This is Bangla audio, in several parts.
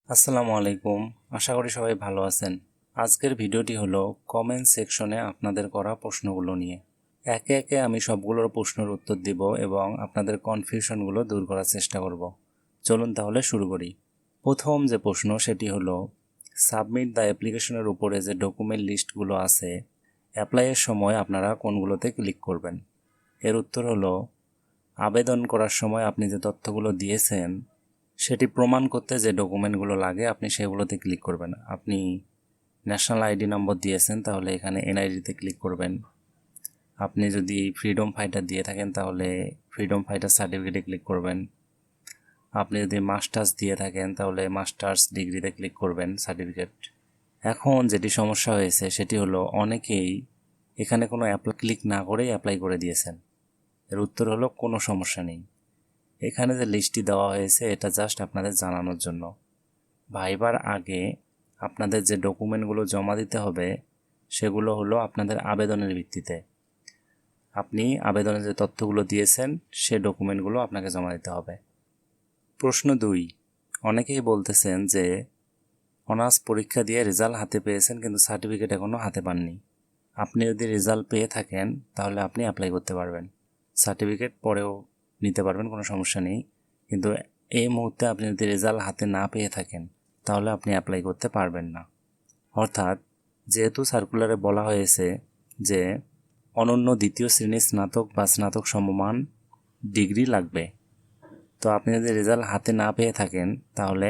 আসসালামু আলাইকুম। আশা করি সবাই ভালো আছেন। আজকের ভিডিওটি হলো কমেন্ট সেকশনে আপনাদের করা প্রশ্নগুলো নিয়ে। একে একে আমি সবগুলোর প্রশ্নের উত্তর দিব এবং আপনাদের কনফিউশনগুলো দূর করার চেষ্টা করব। চলুন তাহলে শুরু করি। প্রথম যে প্রশ্ন সেটি হলো সাবমিট দ্য অ্যাপ্লিকেশনের উপরে যে ডকুমেন্ট লিস্টগুলো আছে, অ্যাপ্লাইয়ের সময় আপনারা কোনগুলোতে ক্লিক করবেন? এর উত্তর হলো আবেদন করার সময় আপনি যে তথ্যগুলো দিয়েছেন সেটি প্রমাণ করতে যে ডকুমেন্টগুলো লাগে আপনি সেগুলোতে ক্লিক করবেন। আপনি ন্যাশনাল আইডি নম্বর দিয়েছেন তাহলে এখানে এনআইডিতে ক্লিক করবেন। আপনি যদি ফ্রিডম ফাইটার দিয়ে থাকেন তাহলে ফ্রিডম ফাইটার সার্টিফিকেটে ক্লিক করবেন। আপনি যদি মাস্টার্স দিয়ে থাকেন তাহলে মাস্টার্স ডিগ্রিতে ক্লিক করবেন সার্টিফিকেট। এখন যেটি সমস্যা হয়েছে সেটি হলো অনেকেই এখানে কোনো ক্লিক না করেই অ্যাপ্লাই করে দিয়েছেন। এর উত্তর হলো কোনো সমস্যা নেই। এখানে যে লিস্টটি দেওয়া হয়েছে এটা জাস্ট আপনাদের জানানোর জন্য। ভাইবার আগে আপনাদের যে ডকুমেন্টগুলো জমা দিতে হবে সেগুলো হলো আপনাদের আবেদনের ভিত্তিতে। আপনি আবেদনে যে তথ্যগুলো দিয়েছেন সে ডকুমেন্টগুলো আপনাকে জমা দিতে হবে। প্রশ্ন 2, অনেকেই বলতেছেন যে অনার্স পরীক্ষা দিয়ে রেজাল্ট হাতে পেয়েছেন কিন্তু সার্টিফিকেট এখনও হাতে পাননি। আপনি যদি রেজাল্ট পেয়ে থাকেন তাহলে আপনি অ্যাপ্লাই করতে পারবেন, সার্টিফিকেট পরেও নিতে পারবেন, কোনো সমস্যা নেই। কিন্তু এই মুহূর্তে আপনি যদি রেজাল্ট হাতে না পেয়ে থাকেন তাহলে আপনি অ্যাপ্লাই করতে পারবেন না। অর্থাৎ যেহেতু সার্কুলারে বলা হয়েছে যে অনন্য দ্বিতীয় শ্রেণীর স্নাতক বা স্নাতক সমমান ডিগ্রি লাগবে, তো আপনি যদি রেজাল্ট হাতে না পেয়ে থাকেন তাহলে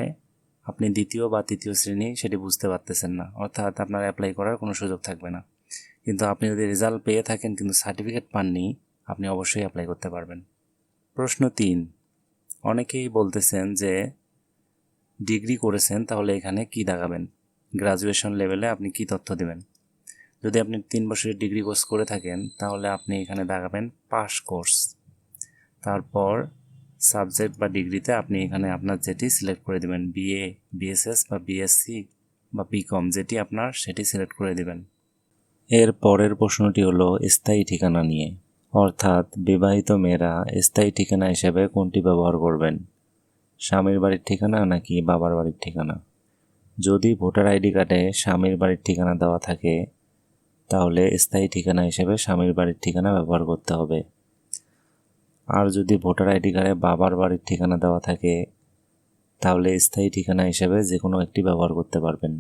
আপনি দ্বিতীয় বা তৃতীয় শ্রেণী সেটি বুঝতে পারতেছেন না, অর্থাৎ আপনার অ্যাপ্লাই করার কোনো সুযোগ থাকবে না। কিন্তু আপনি যদি রেজাল্ট পেয়ে থাকেন কিন্তু সার্টিফিকেট পাননি, আপনি অবশ্যই অ্যাপ্লাই করতে পারবেন। প্রশ্ন 3, অনেকেই বলতেছেন যে ডিগ্রি করেছেন তাহলে এখানে কি দেখাবেন, গ্রাজুয়েশন লেভেলে আপনি কি তথ্য দেবেন? যদি আপনি 3 বছরের ডিগ্রি কোর্স করে থাকেন তাহলে আপনি এখানে দেখাবেন পাস কোর্স। তারপর সাবজেক্ট বা ডিগ্রিতে আপনি এখানে আপনার যেটি সিলেক্ট করে দেবেন, বিএ, বিএসএস বা বিএসসি বা বিকম, যেটি আপনার সেটি সিলেক্ট করে দেবেন। এর পরের প্রশ্নটি হলো স্থায়ী ঠিকানা নিয়ে, অর্থাৎ বিবাহিত মেয়েরা স্থায়ী ঠিকানা হিসেবে কোনটি ব্যবহার করবেন, স্বামীর বাড়ির ঠিকানা নাকি বাবার বাড়ির ঠিকানা? যদি ভোটার আইডি কার্ডে স্বামীর বাড়ির ঠিকানা দেওয়া থাকে তাহলে স্থায়ী ঠিকানা হিসেবে স্বামীর বাড়ির ঠিকানা ব্যবহার করতে হবে। আর যদি ভোটার আইডি কার্ডে বাবার বাড়ির ঠিকানা দেওয়া থাকে তাহলে স্থায়ী ঠিকানা হিসেবে যে কোনো একটি ব্যবহার করতে পারবেন।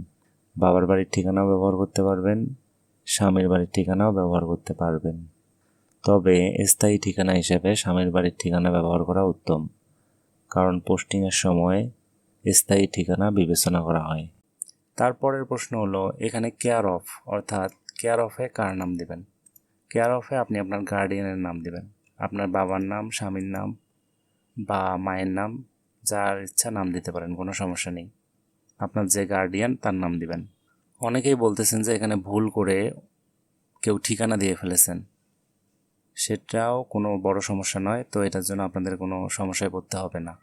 বাবার বাড়ির ঠিকানাও ব্যবহার করতে পারবেন, স্বামীর বাড়ির ঠিকানাও ব্যবহার করতে পারবেন। তবে স্থায়ী ঠিকানা হিসেবে স্বামীর বাড়ির ঠিকানা ব্যবহার করা উত্তম, কারণ পোস্টিংয়ের সময় স্থায়ী ঠিকানা বিবেচনা করা হয়। তারপরের প্রশ্ন হলো এখানে কেয়ার অফ, অর্থাৎ কেয়ার অফে কার নাম দেবেন? কেয়ার অফে আপনি আপনার গার্ডিয়ানের নাম দেবেন, আপনার বাবার নাম, স্বামীর নাম বা মায়ের নাম, যার ইচ্ছা নাম দিতে পারেন, কোনো সমস্যা নেই। আপনার যে গার্ডিয়ান তার নাম দিবেন। অনেকেই বলতেছেন যে এখানে ভুল করে কেউ ঠিকানা দিয়ে ফেলেছেন, সেটাও কোনো বড় সমস্যা নয়, তো এটার জন্য আপনাদের কোনো সমস্যায় পড়তে হবে না।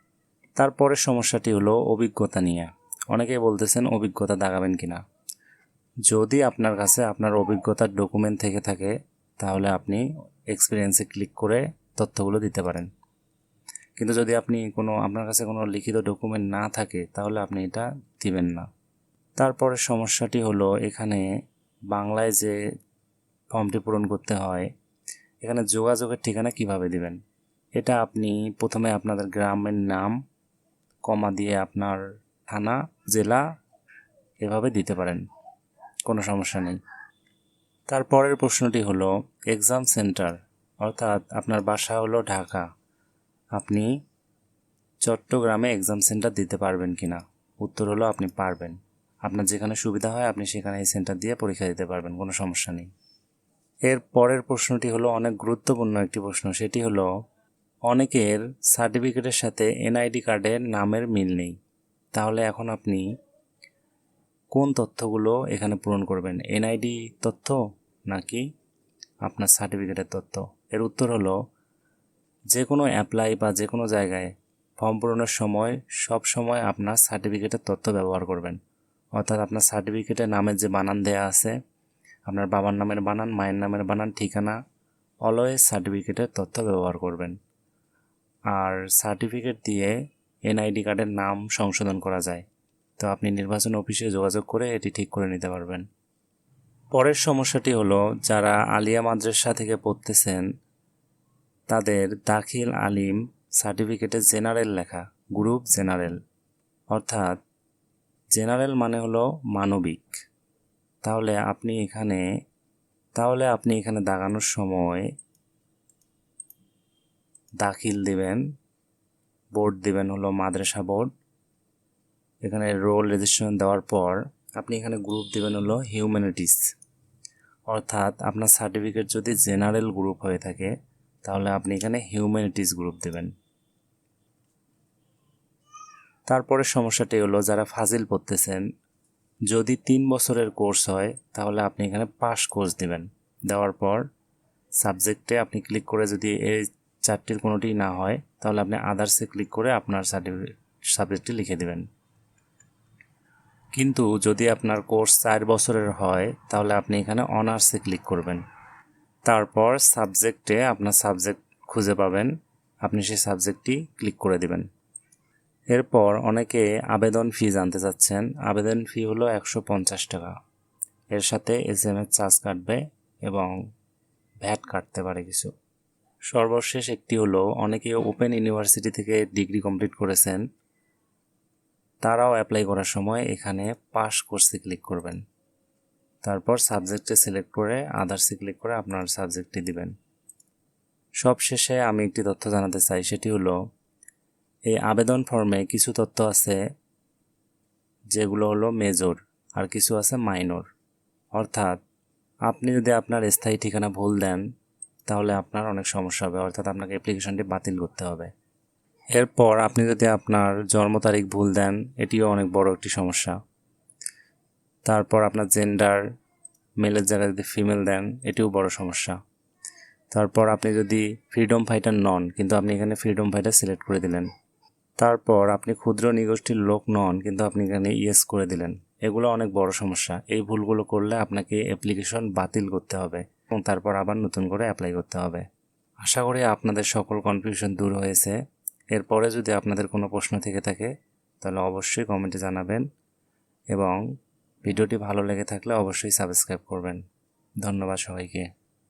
তারপরের সমস্যাটি হলো অভিজ্ঞতা নিয়ে। অনেকেই বলতেছেন অভিজ্ঞতা দেখাবেন কিনা। যদি আপনার কাছে আপনার অভিজ্ঞতার ডকুমেন্ট থেকে থাকে তাহলে আপনি এক্সপিরিয়েন্সে ক্লিক করে তথ্যগুলো দিতে পারেন। কিন্তু যদি আপনার কাছে কোনো লিখিত ডকুমেন্ট না থাকে তাহলে আপনি এটা দিবেন না। তারপরের সমস্যাটি হলো এখানে বাংলায় যে ফর্মটি পূরণ করতে হয়, এখানে যোগাযোগের ঠিকানা কিভাবে দিবেন? এটা আপনি প্রথমে আপনাদের গ্রামের নাম, কমা দিয়ে আপনার থানা, জেলা, এভাবে দিতে পারেন, কোনো সমস্যা নেই। তারপরের প্রশ্নটি হলো এক্সাম সেন্টার, অর্থাৎ আপনার বাসা হলো ঢাকা, আপনি চট্টগ্রামে এক্সাম সেন্টার দিতে পারবেন কিনা? উত্তর হলো আপনি পারবেন। আপনার যেখানে সুবিধা হয় আপনি সেখানে এই সেন্টার দিয়ে পরীক্ষা দিতে পারবেন, কোনো সমস্যা নেই। এর পরের প্রশ্নটি হলো অনেক গুরুত্বপূর্ণ একটি প্রশ্ন, সেটি হলো অনেকের সার্টিফিকেটের সাথে এনআইডি কার্ডের নামের মিল নেই, তাহলে এখন আপনি কোন তথ্যগুলো এখানে পূরণ করবেন, এনআইডি তথ্য নাকি আপনার সার্টিফিকেটের তথ্য? এর উত্তর হলো যে কোনো অ্যাপ্লাই বা যে কোনো জায়গায় ফর্ম পূরণের সময় সব সময় আপনার সার্টিফিকেটের তথ্য ব্যবহার করবেন। অর্থাৎ আপনার সার্টিফিকেটের নামের যে বানান দেয়া আছে, আপনার বাবার নামের বানান, মায়ের নামের বানান, ঠিকানা, অলওয়েজ সার্টিফিকেটের তথ্য ব্যবহার করবেন। আর সার্টিফিকেট দিয়ে এনআইডি কার্ডের নাম সংশোধন করা যায়, তো আপনি নির্বাচন অফিসে যোগাযোগ করে এটি ঠিক করে নিতে পারবেন। পরের সমস্যাটি হলো, যারা আলিয়া মাদ্রাসা থেকে পড়তেছেন তাদের দাখিল আলিম সার্টিফিকেটে জেনারেল লেখা, গ্রুপ জেনারেল, অর্থাৎ জেনারেল মানে হলো মানবিক। তাহলে আপনি এখানে দাগানোর সময় দাখিল দিবেন, বোর্ড দিবেন হলো মাদ্রাসা বোর্ড, এখানে রোল রেজিস্ট্রেশন দেওয়ার পর আপনি এখানে গ্রুপ দিবেন হলো হিউম্যানিটিস, অর্থাৎ আপনার সার্টিফিকেট যদি জেনারেল গ্রুপ হয়ে থাকে তাহলে আপনি এখানে হিউম্যানিটিস গ্রুপ দেবেন। তারপরে সমস্যাটি হলো, যারা ফাজিল পড়তেছেন যদি 3 বছরের কোর্স হয় তাহলে আপনি এখানে পাস কোর্স দিবেন। দেওয়ার পর সাবজেক্টে আপনি ক্লিক করে যদি এই 4টির কোনোটি না হয় তাহলে আপনি আদার্সে ক্লিক করে আপনার সাবজেক্টটি লিখে দিবেন। কিন্তু যদি আপনার কোর্স 4 বছরের হয় তাহলে আপনি এখানে অনার্সে ক্লিক করবেন। তারপর সাবজেক্টে আপনার সাবজেক্ট খুঁজে পাবেন, আপনি সেই সাবজেক্টটি ক্লিক করে দিবেন। এরপর অনেকে আবেদন ফি জানতে চাচ্ছেন। আবেদন ফি হলো 150 টাকা। এর সাথে SMS চার্জ কাটবে এবং ভ্যাট কাটতে পারে কিছু। সর্বশেষ একটি হলো, অনেকে ওপেন ইউনিভার্সিটি থেকে ডিগ্রি কমপ্লিট করেছেন, তারাও অ্যাপ্লাই করার সময় এখানে পাস কোর্সে ক্লিক করবেন। তারপর সাবজেক্টে সিলেক্ট করে আদার্সে ক্লিক করে আপনার সাবজেক্টটি দিবেন। সবশেষে আমি একটি তথ্য জানাতে চাই, সেটি হলো এই আবেদন ফর্মে কিছু তথ্য আছে যেগুলো হলো মেজর আর কিছু আছে মাইনর, অর্থাৎ আপনি যদি আপনার স্থায়ী ঠিকানা ভুল দেন তাহলে আপনার অনেক সমস্যা হবে, অর্থাৎ আপনাকে অ্যাপ্লিকেশনটি বাতিল করতে হবে। এরপর আপনি যদি আপনার জন্ম তারিখ ভুল দেন, এটিও অনেক বড় একটি সমস্যা। তারপর আপনার জেন্ডার মেলের জায়গায় যদি ফিমেল দেন, এটিও বড় সমস্যা। তারপর আপনি যদি ফ্রিডম ফাইটার নন কিন্তু আপনি এখানে ফ্রিডম ফাইটার সিলেক্ট করে দিলেন। তারপর আপনি ক্ষুদ্র নিগোষ্ঠীর লোক নন কিন্তু আপনি এখানে ইয়েস করে দিলেন, এগুলো অনেক বড় সমস্যা। এই ভুলগুলো করলে আপনাকে অ্যাপ্লিকেশন বাতিল করতে হবে এবং তারপর আবার নতুন করে অ্যাপ্লাই করতে হবে। আশা করি আপনাদের সকল কনফিউশন দূর হয়েছে। এরপরে যদি আপনাদের কোনো প্রশ্ন থেকে থাকে তাহলে অবশ্যই কমেন্টে জানাবেন এবং ভিডিওটি ভালো লেগে থাকলে অবশ্যই সাবস্ক্রাইব করবেন। ধন্যবাদ সবাইকে।